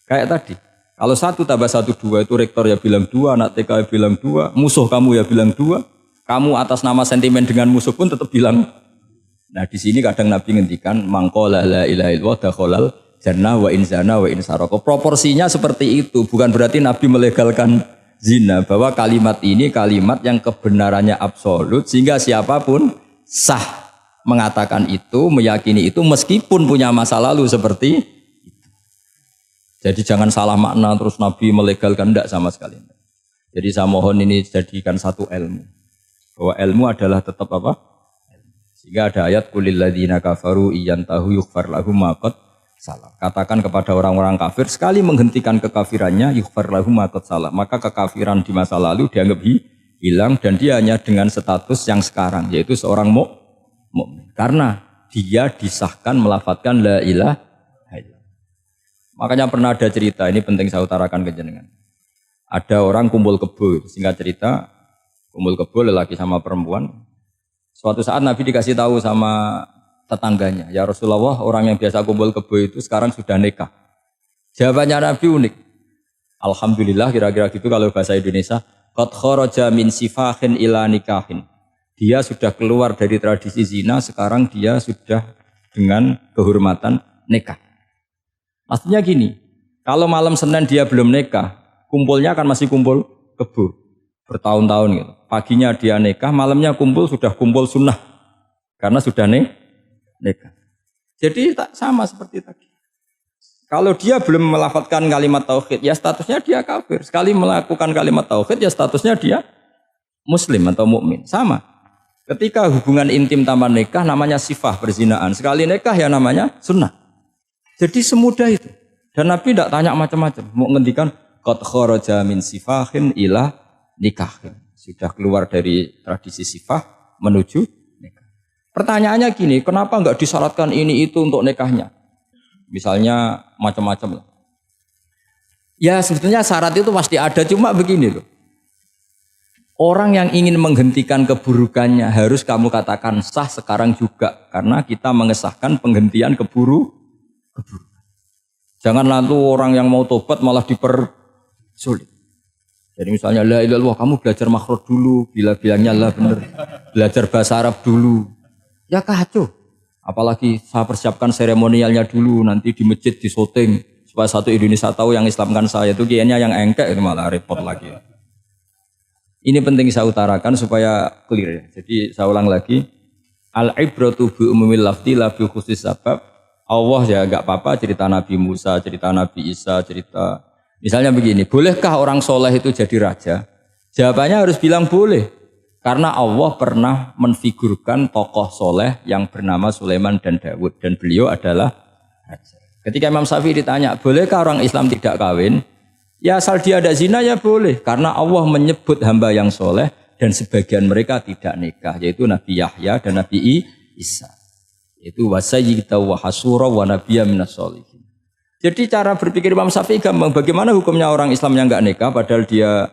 Kayak tadi, kalau 1 tambah 1, 2 itu rektor ya bilang 2, anak TK ya bilang 2, musuh kamu ya bilang 2, kamu atas nama sentimen dengan musuh pun tetap bilang. Nah di sini kadang Nabi ngendikan mangqala la ilaha illallah dakhalal jannah wa in zana wa in saraka. Proporsinya seperti itu, bukan berarti Nabi melegalkan zina, bahwa kalimat ini kalimat yang kebenarannya absolut sehingga siapapun sah mengatakan itu, meyakini itu meskipun punya masa lalu seperti itu. Jadi jangan salah makna terus Nabi melegalkan, enggak sama sekali. Jadi saya mohon ini jadikan satu ilmu. Bahwa ilmu adalah tetap apa? Sehingga ada ayat kulil ladzina kafaru iyantahu yughfar lahum ma qad salah. Katakan kepada orang-orang kafir sekali menghentikan kekafirannya yughfar lahum ma qad salah. Maka kekafiran di masa lalu dianggap hilang dan dia hanya dengan status yang sekarang yaitu seorang mukmin. Karena dia disahkan melafadzkan la ilaha illallah. Makanya pernah ada cerita, ini penting saya utarakan ke jenengan. Ada orang kumpul kebo, singkat cerita, kumpul kebo lelaki sama perempuan. Suatu saat Nabi dikasih tahu sama tetangganya, ya Rasulullah, orang yang biasa kumpul kebo itu sekarang sudah nikah. Jawabannya Nabi unik. Alhamdulillah, kira-kira gitu kalau bahasa Indonesia, qad kharaja min sifahin ila nikahin. Dia sudah keluar dari tradisi zina, sekarang dia sudah dengan kehormatan nikah. Maksudnya gini, kalau malam Senin dia belum nikah, kumpulnya kan masih kumpul kebo bertahun-tahun gitu. Paginya dia nikah, malamnya kumpul sudah kumpul sunnah karena sudah nikah. Jadi tak sama seperti tadi. Kalau dia belum melafadzkan kalimat tauhid, ya statusnya dia kafir. Sekali melakukan kalimat tauhid, ya statusnya dia muslim atau mukmin. Sama. Ketika hubungan intim tanpa nikah namanya sifah perzinaan. Sekali nikah ya namanya sunnah. Jadi semudah itu. Dan Nabi tidak tanya macam-macam. Mau ngendikan qad kharaja min sifahin ila nikahin. Sudah keluar dari tradisi sifah menuju nikah. Pertanyaannya gini, kenapa enggak disyaratkan ini itu untuk nikahnya? Misalnya macam-macam lah. Ya sebetulnya syarat itu pasti ada, cuma begini loh. Orang yang ingin menghentikan keburukannya harus kamu katakan sah sekarang juga. Karena kita mengesahkan penghentian keburukan. Jangan lalu orang yang mau tobat malah dipersulit. Jadi misalnya la ilaha illallah, kamu belajar makhraj dulu, bila bilangnya la benar. Belajar bahasa Arab dulu. Ya kacau. Apalagi saya persiapkan seremonialnya dulu, nanti di masjid di syuting supaya satu Indonesia tahu yang Islamkan saya itu kiainya yang engkek itu malah repot lagi. Ini penting saya utarakan supaya clear ya. Jadi saya ulang lagi, al-ibratu bi umumil lafzi la bi khusus sabab. Allah ya enggak apa-apa cerita Nabi Musa, cerita Nabi Isa, cerita misalnya begini, bolehkah orang soleh itu jadi raja? Jawabannya harus bilang boleh. Karena Allah pernah menfigurkan tokoh soleh yang bernama Sulaiman dan Daud. Dan beliau adalah raja. Ketika Imam Syafi'i ditanya, bolehkah orang Islam tidak kawin? Ya asal dia ada zina ya boleh. Karena Allah menyebut hamba yang soleh dan sebagian mereka tidak nikah. Yaitu Nabi Yahya dan Nabi Isa. Itu wasayyida wa hasura wa nabiyya minas sholihin. Jadi cara berpikir Imam Syafi'i gampang. Bagaimana hukumnya orang Islam yang enggak nikah padahal dia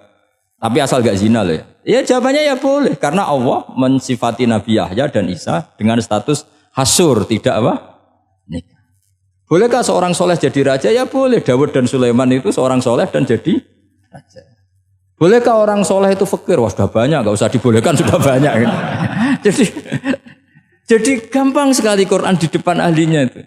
tapi asal enggak zina loh ya. Ya jawabannya ya boleh karena Allah mensifati Nabi Yahya dan Isa dengan status hasur tidak apa? Nikah. Bolehkah seorang soleh jadi raja? Ya boleh. Daud dan Sulaiman itu seorang soleh dan jadi raja. Bolehkah orang soleh itu fakir? Wah sudah banyak, enggak usah dibolehkan sudah banyak. Jadi gampang sekali Quran di depan ahlinya itu.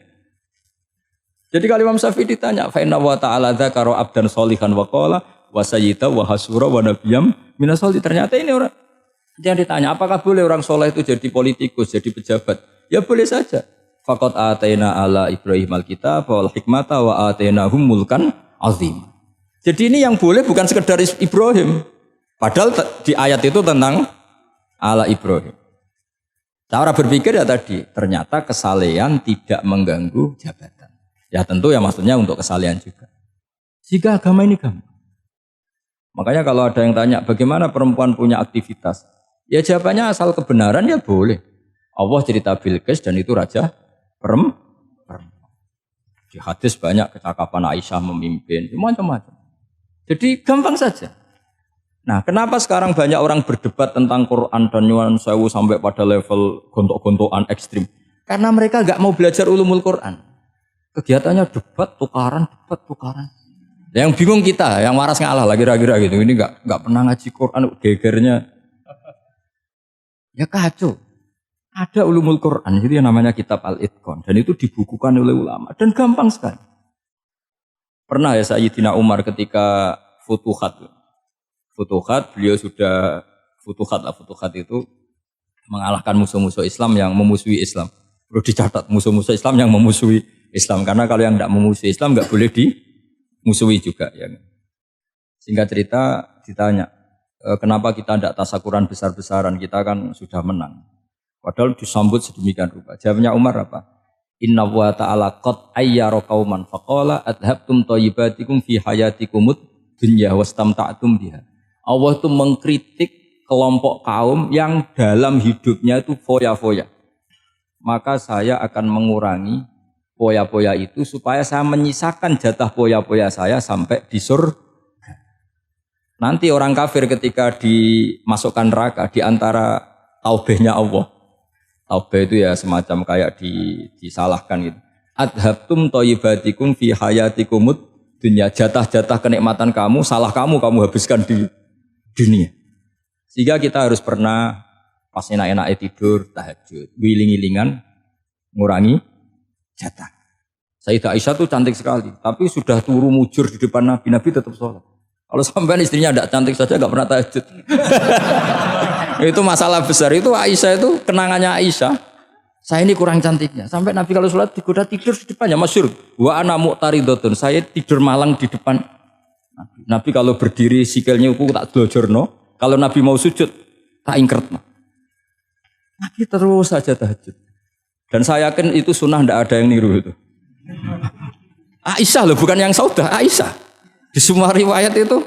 Jadi kalau Imam Syafi'i ditanya, fa inna wa ta'ala dzakara abdan sholihan wa qala wa sayyida wa hasura wa nabiyyam minas sholihin. Ternyata ini orang yang ditanya, apakah boleh orang soleh itu jadi politikus, jadi pejabat? Ya boleh saja. Faqad ataina ala Ibrahim al-kitab wal hikmata wa atainahum mulkan azim. Jadi ini yang boleh bukan sekedar Ibrahim. Padahal di ayat itu tentang ala Ibrahim. Cara berpikir ya tadi, ternyata kesalehan tidak mengganggu jabatan. Ya tentu ya maksudnya untuk kesalehan juga. Jika agama ini gampang. Makanya kalau ada yang tanya bagaimana perempuan punya aktivitas, ya jawabannya asal kebenaran ya boleh. Allah cerita Bilqis dan itu raja perempuan. Di hadis banyak kecakapan Aisyah memimpin, macam-macam. Jadi gampang saja. Nah, kenapa sekarang banyak orang berdebat tentang Quran dan nyuwun sewu sampai pada level gontok-gontokan ekstrim? Karena mereka nggak mau belajar ulumul Quran. Kegiatannya debat, tukaran. Yang bingung kita, yang waras ngalah lah kira-kira gitu. Ini nggak pernah ngaji Quran, gegernya. Ya kacau. Ada ulumul Quran, itu yang namanya kitab Al-Itqan. Dan itu dibukukan oleh ulama. Dan gampang sekali. Pernah ya Sayyidina Umar ketika Futuhat, beliau sudah Futuhat itu mengalahkan musuh-musuh Islam yang memusuhi Islam. Perlu dicatat musuh-musuh Islam yang memusuhi Islam. Karena kalau yang tidak memusuhi Islam nggak boleh dimusuhi juga. Ya. Singkat cerita ditanya, kenapa kita tidak tasakuran besar-besaran? Kita kan sudah menang. Padahal disambut sedemikian rupa. Jawabnya Umar apa? Inna wa ta'ala qad ayyara qauman faqala adhabtum thayyibatikum fi hayatikumud dunya wastamta'tum biha. Allah itu mengkritik kelompok kaum yang dalam hidupnya itu foya-foya. Maka saya akan mengurangi foya-foya itu supaya saya menyisakan jatah foya-foya saya sampai di surga. Nanti orang kafir ketika dimasukkan neraka di antara taubahnya Allah. Taubah itu ya semacam kayak disalahkan gitu. Adhabtum thayyibatikum fi hayatikumud dunya. Jatah-jatah kenikmatan kamu, salah kamu habiskan di dunia. Sehingga kita harus pernah pas enak-enaknya tidur, tahajud, wiling-wilingan, ngurangi jatah. Sayyidah Aisyah tuh cantik sekali, tapi sudah turu mujur di depan Nabi tetap sholat. Kalau sampai istrinya tidak cantik saja nggak pernah tahajud. Itu masalah besar. Itu Aisyah itu kenangannya Aisyah. Saya ini kurang cantiknya. Sampai Nabi kalau sholat digoda tidur di depannya masyhur. Wa ana mu'taridotun. Saya tidur malang di depan Nabi. Nabi kalau berdiri sikilnya aku tak dlojorno. Kalau Nabi mau sujud tak ingkretno. Nabi terus saja tahajud. Dan saya yakin itu sunnah, tidak ada yang niru itu. Aisyah loh, bukan yang Saudah, Aisyah. Di semua riwayat itu,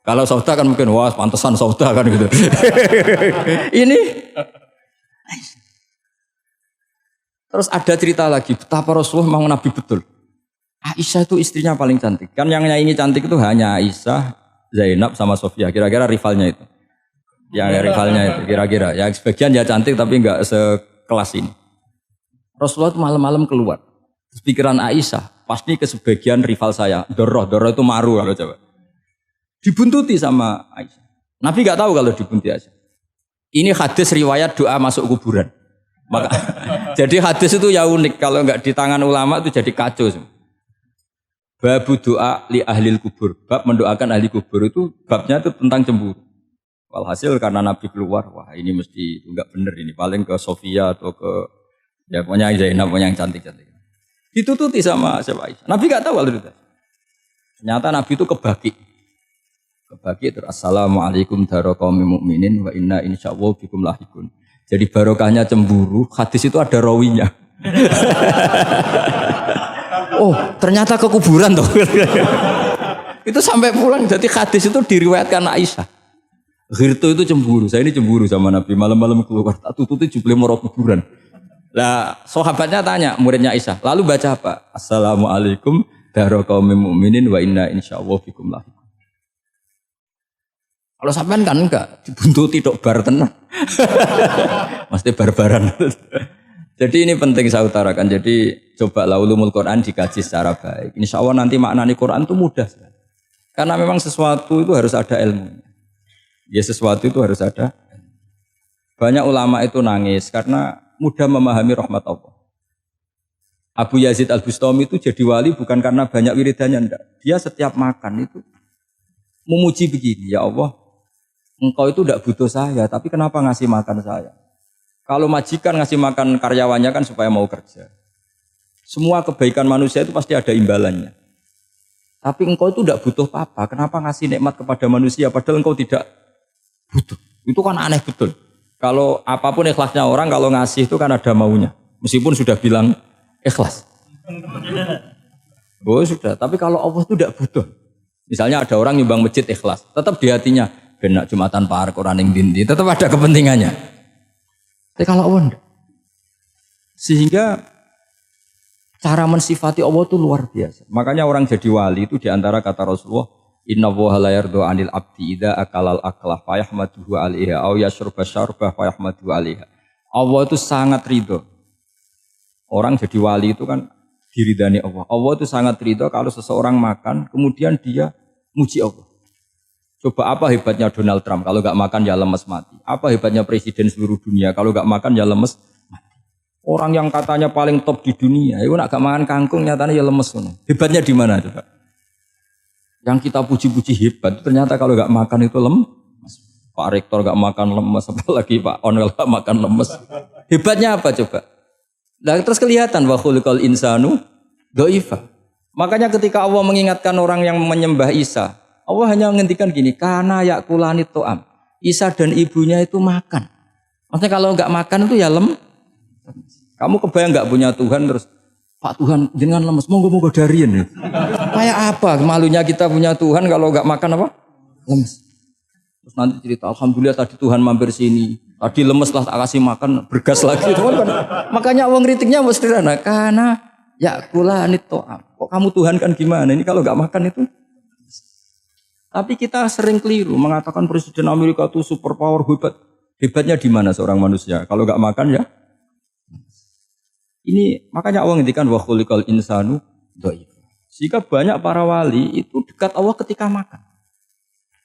kalau Saudah kan mungkin, wah pantesan Saudah kan gitu. Ini. Terus ada cerita lagi, betapa Rasulullah memang Nabi betul. Aisyah itu istrinya paling cantik. Kan yang nyanyi cantik itu hanya Aisyah, Zainab sama Sofia. Kira-kira rivalnya itu. Yang rivalnya itu kira-kira. Ya sebagian ya cantik tapi enggak sekelas ini. Rasulullah itu malam-malam keluar. Terus pikiran Aisyah, pasti ke sebagian rival saya. Doroh itu maru kalau coba. Dibuntuti sama Aisyah. Nabi enggak tahu kalau dibuntuti Aisyah. Ini hadis riwayat doa masuk kuburan. Maka jadi hadis itu ya unik. Kalau enggak di tangan ulama itu jadi kacau semua. Babu doa li ahlil kubur. Bab mendoakan ahli kubur itu babnya itu tentang cemburu. Walhasil karena Nabi keluar, wah ini mesti enggak bener ini. Paling ke Sofia atau ke ya pokoknya Zainab, pokoknya yang cantik-cantik. Ditututi sama siapa Aisyah. Nabi enggak tahu kalau itu. Ternyata Nabi itu kebaki terus assalamualaikum daraqaumil mukminin wa inna insyaallah bikum lahikun. Jadi barokahnya cemburu, hadis itu ada rawinya. Oh, ternyata ke kuburan toh. Itu sampai pulang jadi hadis itu diriwayatkan Aisyah. Ghirtu itu cemburu, saya ini cemburu sama Nabi, malam-malam keluar, tak tututi jubli moro kuburan. Lah, sahabatnya tanya, muridnya Aisyah, lalu baca apa? Assalamualaikum daraqaumil mukminin wa inna insyaallah bikum lahikun. Kalau sampean kan enggak, dibuntuti tok bar tenan. Mesti barbaran. Jadi ini penting saya utarakan. Jadi coba ulumul Quran dikaji secara baik. Insya Allah nanti maknani Quran itu mudah. Karena memang sesuatu itu harus ada ilmunya. Ya sesuatu itu harus ada. Banyak ulama itu nangis karena mudah memahami rahmat Allah. Abu Yazid Al-Bustami itu jadi wali bukan karena banyak wiridannya, enggak. Dia setiap makan itu memuji begini, ya Allah, engkau itu enggak butuh saya, tapi kenapa ngasih makan saya? Kalau majikan ngasih makan karyawannya kan supaya mau kerja. Semua kebaikan manusia itu pasti ada imbalannya. Tapi engkau itu enggak butuh apa-apa, kenapa ngasih nikmat kepada manusia padahal engkau tidak butuh? Itu kan aneh betul. Kalau apapun ikhlasnya orang, kalau ngasih itu kan ada maunya. Meskipun sudah bilang ikhlas. Oh sudah, tapi kalau Allah itu tidak butuh. Misalnya ada orang nyumbang masjid ikhlas, tetap di hatinya, benak Jumatan Park, orang yang dindi, tetap ada kepentingannya. Tapi kalau Allah enggak. Sehingga cara mensifati Allah itu luar biasa. Makanya orang jadi wali itu diantara kata Rasulullah, Inna woha la yardu anil abdi idha akalal aklah fayahmaduhu alaiha au yashrubah syarbah fayahmaduhu alaiha. Allah itu sangat ridho. Orang jadi wali itu kan diridani Allah. Allah itu sangat ridho kalau seseorang makan kemudian dia muji Allah. Coba apa hebatnya Donald Trump kalau gak makan ya lemes mati. Apa hebatnya presiden seluruh dunia kalau gak makan ya lemes mati. Orang yang katanya paling top di dunia, itu nak gak makan kangkung nyatanya ya lemes. Hebatnya di mana coba? Yang kita puji-puji hebat, ternyata kalau gak makan itu lemes. Pak Rektor gak makan lemes, apalagi Pak Onel gak makan lemes. Hebatnya apa coba? Nah, terus kelihatan wa khuliqal insanu dhaifa. Makanya ketika Allah mengingatkan orang yang menyembah Isa, Allah hanya menghentikan gini, kana yakulani to'am. Isa dan ibunya itu makan. Maksudnya kalau nggak makan itu ya lemes. Kamu kebayang nggak punya Tuhan terus Pak Tuhan jangan lemes, monggo darian ya. Kayak apa malunya kita punya Tuhan kalau nggak makan apa? Lemes. Terus nanti cerita, alhamdulillah tadi Tuhan mampir sini. Tadi lemes lah tak kasih makan, bergas lagi. Makanya uang kritiknya mau sederhana. Karena ya kula nitoam. Kok kamu Tuhan kan gimana? Ini kalau nggak makan itu. Tapi kita sering keliru mengatakan Presiden Amerika itu superpower hebat. Hebatnya di mana seorang manusia? Kalau nggak makan ya. Ini makanya Allah ngendikan wa khuliqal insanu dhaif. Jika banyak para wali itu dekat Allah ketika makan.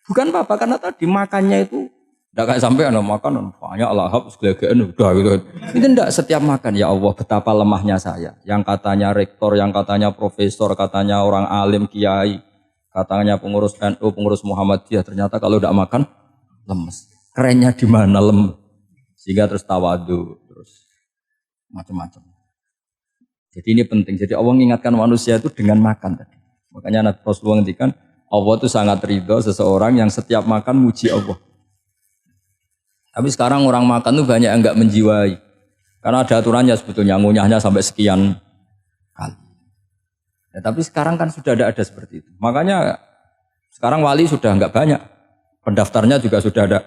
Bukan apa-apa karena tadi makannya itu tidak kayak sampai ada makan banyak lahap segala-galanya udah gitu. Itu tidak setiap makan ya Allah betapa lemahnya saya. Yang katanya rektor, yang katanya profesor, katanya orang alim kiai, katanya pengurus NU, pengurus Muhammadiyah ternyata kalau tidak makan lemes. Kerennya di mana lemes? Sehingga terus tawadu, terus macam-macam. Jadi ini penting. Jadi Allah mengingatkan manusia itu dengan makan tadi. Makanya Nabi Rasulullah ngendikan Allah itu sangat ridho seseorang yang setiap makan muji Allah. Tapi sekarang orang makan tuh banyak yang enggak menjiwai. Karena ada aturannya sebetulnya ngunyahnya sampai sekian kali. Ya, tapi sekarang kan sudah ada seperti itu. Makanya sekarang wali sudah enggak banyak. Pendaftarnya juga sudah ada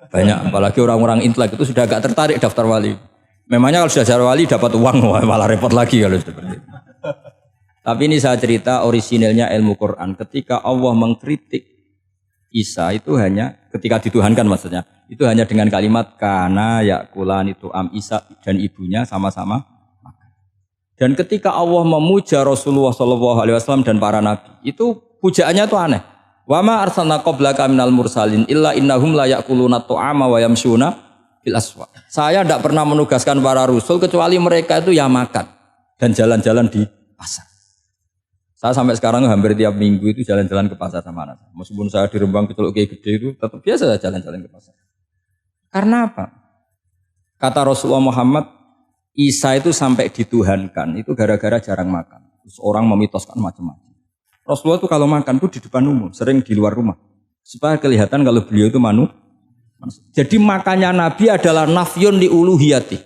banyak. Apalagi orang-orang intelek itu sudah agak tertarik daftar wali. Memangnya kalau sudah jadi wali dapat uang malah repot lagi kalau seperti itu. Tapi ini saya cerita orisinilnya ilmu Quran. Ketika Allah mengkritik Isa itu hanya ketika dituhankan maksudnya. Itu hanya dengan kalimat kana yakulan itu Isa dan ibunya sama-sama makan. Dan ketika Allah memuja Rasulullah SAW dan para nabi, itu pujaannya itu aneh. Wa ma arsalna qablaka minal mursalin illa innahum la yakuluna ta'ama wa yamshuna fil aswaq. Saya tidak pernah menugaskan para rasul kecuali mereka itu ya makan dan jalan-jalan di pasar. Saya sampai sekarang hampir tiap minggu itu jalan-jalan ke pasar sama anak. Meskipun saya di Rembang Celuk kayak gede itu tetap biasa saya jalan-jalan ke pasar. Karena apa? Kata Rasulullah Muhammad, Isa itu sampai dituhankan itu gara-gara jarang makan. Terus orang memitoskan macam-macam. Rasulullah itu kalau makan itu di depan umum, sering di luar rumah. Supaya kelihatan kalau beliau itu manusia. Jadi makannya Nabi adalah nafyun li uluhiyati.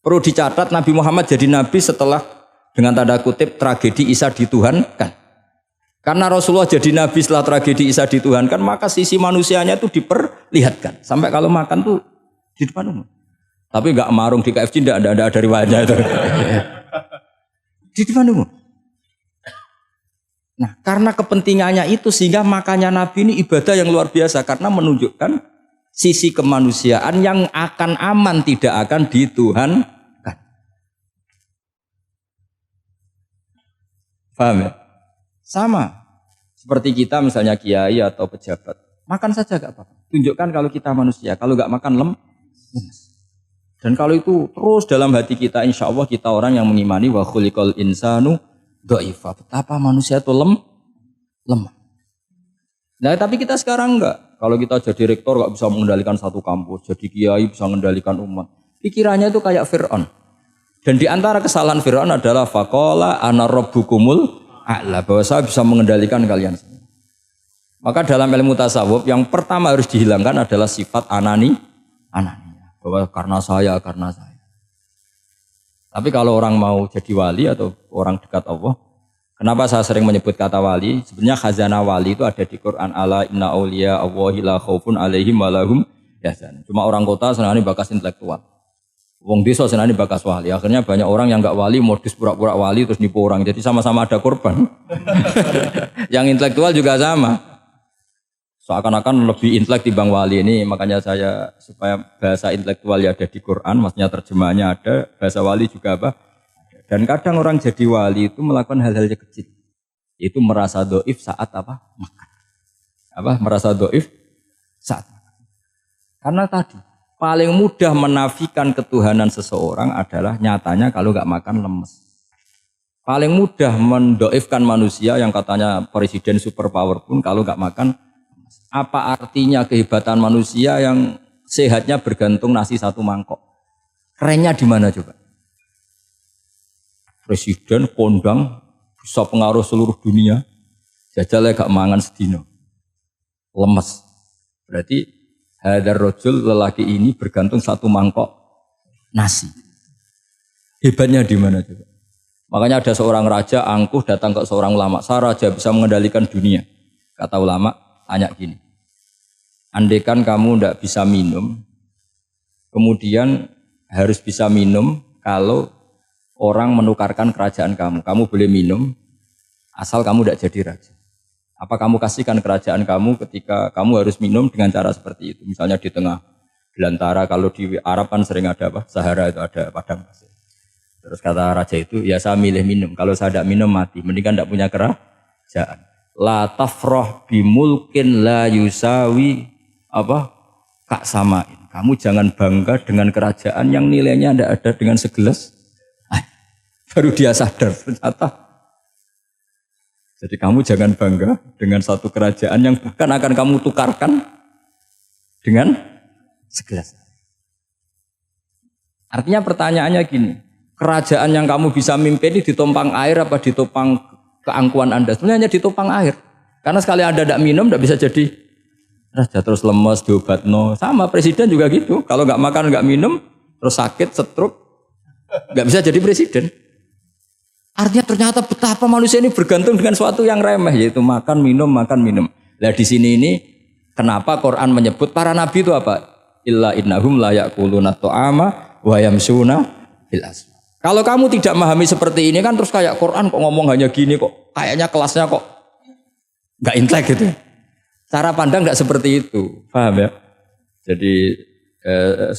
Perlu dicatat Nabi Muhammad jadi Nabi setelah dengan tanda kutip tragedi Isa dituhankan. Karena Rasulullah jadi Nabi setelah tragedi Isa dituhankan, maka sisi manusianya itu diperlihatkan. Sampai kalau makan tuh di depan umum. Tapi enggak marung di KFC, enggak ada riwayatnya itu. Di depan umum. Nah, karena kepentingannya itu sehingga makannya Nabi ini ibadah yang luar biasa karena menunjukkan sisi kemanusiaan yang akan aman tidak akan dituhankan. Paham ya? Sama. Seperti kita misalnya kiai atau pejabat. Makan saja gak apa-apa. Tunjukkan kalau kita manusia. Kalau gak makan lemes. Dan kalau itu terus dalam hati kita, insya Allah kita orang yang mengimani wa khuliqal insanu dha'ifa. Betapa manusia itu lemah. Nah tapi kita sekarang enggak. Kalau kita jadi rektor gak bisa mengendalikan satu kampus. Jadi kiai bisa mengendalikan umat. Pikirannya itu kayak Fir'aun. Dan di antara kesalahan Fir'aun adalah faqala ana rabbukumul a'la, bahwa saya bisa mengendalikan kalian semua. Maka dalam ilmu tasawuf yang pertama harus dihilangkan adalah sifat anani, bahwa karena saya. Tapi kalau orang mau jadi wali atau orang dekat Allah, kenapa saya sering menyebut kata wali? Sebenarnya khazanah wali itu ada di Quran, ala inna auliya Allahi la khaufun alaihim wa lahum yahzanun. Cuma orang kota senangnya bakas intelektual. Wong desa senani bakas wali. Akhirnya banyak orang yang enggak wali modus pura-pura wali terus nipu orang. Jadi sama-sama ada korban. Yang intelektual juga sama. Seakan-akan lebih intelek dibanding wali ini. Makanya saya supaya bahasa intelektual ya ada di Quran, maksudnya terjemahannya ada, bahasa wali juga apa? Dan kadang orang jadi wali itu melakukan hal-hal yang kecil. Itu merasa doif saat apa? Makan. Merasa doif saat makan. Karena tadi paling mudah menafikan ketuhanan seseorang adalah nyatanya kalau nggak makan lemes. Paling mudah mendoifkan manusia yang katanya presiden superpower pun kalau nggak makan lemes. Apa artinya kehebatan manusia yang sehatnya bergantung nasi satu mangkok? Kerennya di mana coba? Presiden kondang bisa pengaruh seluruh dunia. Jajalnya gak mangan sedino. Lemes. Berarti Hadar rojul lelaki ini bergantung satu mangkok nasi. Hebatnya di mana coba? Makanya ada seorang raja angkuh datang ke seorang ulama. Saya raja bisa mengendalikan dunia. Kata ulama, tanya gini. Andaikan kamu tidak bisa minum, kemudian harus bisa minum kalau orang menukarkan kerajaan kamu. Kamu boleh minum asal kamu tidak jadi raja. Apa kamu kasihkan kerajaan kamu ketika kamu harus minum dengan cara seperti itu? Misalnya di tengah belantara, kalau di Arab kan sering ada apa? Sahara itu ada padang pasir. Terus kata raja itu, ya saya milih minum. Kalau saya tidak minum mati. Mendingan tidak punya kerajaan. La tafrah bimulkin la yusawi apa? Kak samain. Kamu jangan bangga dengan kerajaan yang nilainya tidak ada dengan segelas. Baru dia sadar ternyata. Jadi kamu jangan bangga dengan satu kerajaan yang bahkan akan kamu tukarkan dengan segelas. Artinya pertanyaannya gini, kerajaan yang kamu bisa mimpin ini ditompang air apa ditopang keangkuhan Anda? Sebenarnya hanya ditopang air. Karena sekali Anda tidak minum tidak bisa jadi raja, terus lemes, diobatno. Sama presiden juga gitu. Kalau nggak makan nggak minum, terus sakit, stroke, nggak bisa jadi presiden. Artinya ternyata betapa manusia ini bergantung dengan suatu yang remeh, yaitu makan, minum, makan, minum. Nah di sini ini kenapa Quran menyebut para nabi itu apa? Illa innahum la ya'kuluna ta'ama wa yamsuna fil aswaq. Kalau kamu tidak memahami seperti ini kan terus kayak Quran kok ngomong hanya gini kok, kayaknya kelasnya kok nggak intelek gitu. Cara pandang nggak seperti itu, paham ya? Jadi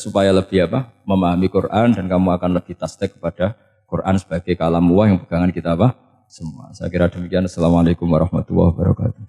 supaya lebih apa? Memahami Quran dan kamu akan lebih tasdik kepada Quran sebagai kalam Allah yang pegangan kita apa? Semua. Saya kira demikian. Assalamualaikum warahmatullahi wabarakatuh.